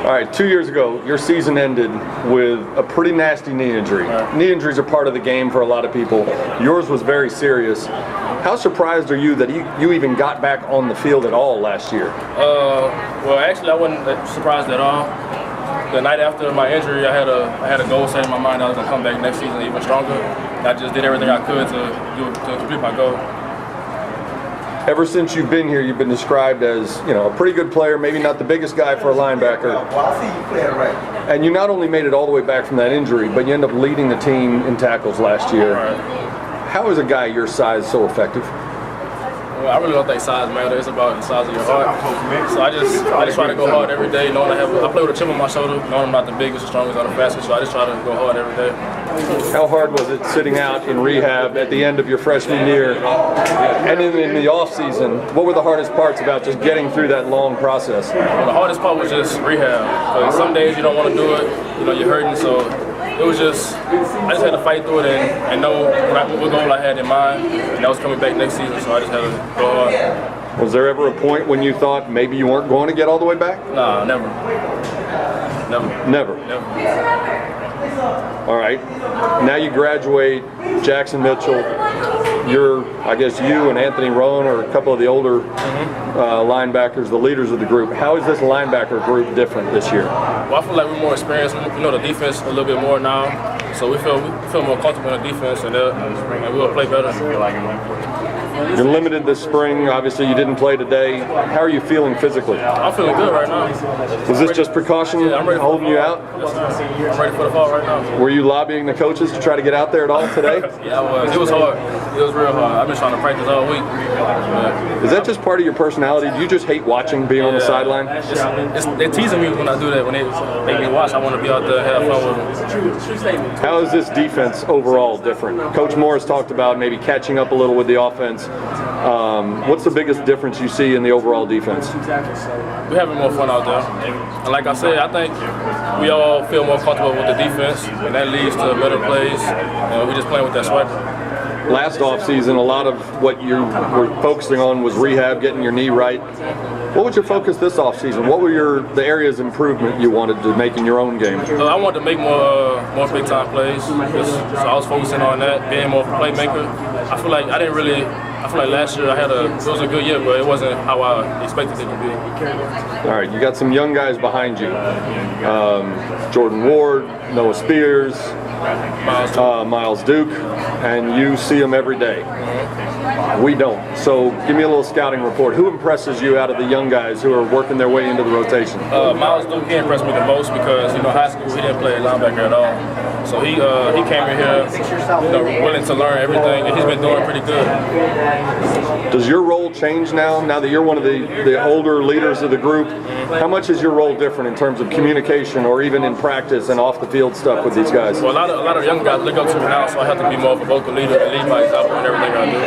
All right, 2 years ago, your season ended with a pretty nasty knee injury. Knee injuries are part of the game for a lot of people. Yours was very serious. How surprised are you that you even got back on the field at all last year? Well, actually, I wasn't surprised at all. The night after my injury, I had a goal set in my mind. I was gonna come back next season even stronger. And I just did everything I could to complete my goal. Ever since you've been here, you've been described as, a pretty good player, maybe not the biggest guy for a linebacker. And you not only made it all the way back from that injury, but you end up leading the team in tackles last year. How is a guy your size so effective? Well, I really don't think size matters. It's about the size of your heart. So I just try to go hard every day, knowing I play with a chip on my shoulder, knowing I'm not the biggest, the strongest, or the fastest. So I just try to go hard every day. How hard was it sitting out in rehab at the end of your freshman year and in the off season? What were the hardest parts about just getting through that long process? Well, the hardest part was just rehab. Because some days you don't want to do it. You're hurting. So it was I just had to fight through it and know what goal I had in mind, and that was coming back next season, so I just had to go hard. Was there ever a point when you thought maybe you weren't going to get all the way back? Nah, never. Never? Never. All right. Now you graduate, Jackson Mitchell. I guess you and Anthony Rowan are a couple of the older linebackers, the leaders of the group. How is this linebacker group different this year? Well, I feel like we're more experienced. We know the defense a little bit more now, so we feel more comfortable in the defense, and we'll play better. You're limited this spring. Obviously, you didn't play today. How are you feeling physically? I'm feeling good right now. Was this just precaution holding you out? I'm ready for the fall right now. Were you lobbying the coaches to try to get out there at all today? Yeah, I was. It was hard. It was real hard. I've been trying to practice all week. Is that just part of your personality? Do you just hate watching being on the sideline? They're teasing me when I do that. When they make me watch, I want to be out there and have fun with them. How is this defense overall different? Coach Morris talked about maybe catching up a little with the offense. What's the biggest difference you see in the overall defense? We're having more fun out there. And like I said, I think we all feel more comfortable with the defense, and that leads to better plays. And we're just playing with that swagger. Last offseason, a lot of what you were focusing on was rehab, getting your knee right. What was your focus this offseason? What were the areas of improvement you wanted to make in your own game? I wanted to make more big-time plays. So I was focusing on that, being more of a playmaker. I feel like last year it was a good year, but it wasn't how I expected it to be. All right, you got some young guys behind you. Jordan Ward, Noah Spears, Miles Duke, and you see them every day. We don't. So give me a little scouting report. Who impresses you out of the young guys who are working their way into the rotation? Miles Duke, he impressed me the most because, high school he didn't play linebacker at all. So he came in here, willing to learn everything, and he's been doing pretty good. Does your role change now that you're one of the older leaders of the group? How much is your role different in terms of communication or even in practice and off the field stuff with these guys? Well, a lot of young guys look up to me now, so I have to be more of a vocal leader and lead by example in everything I do.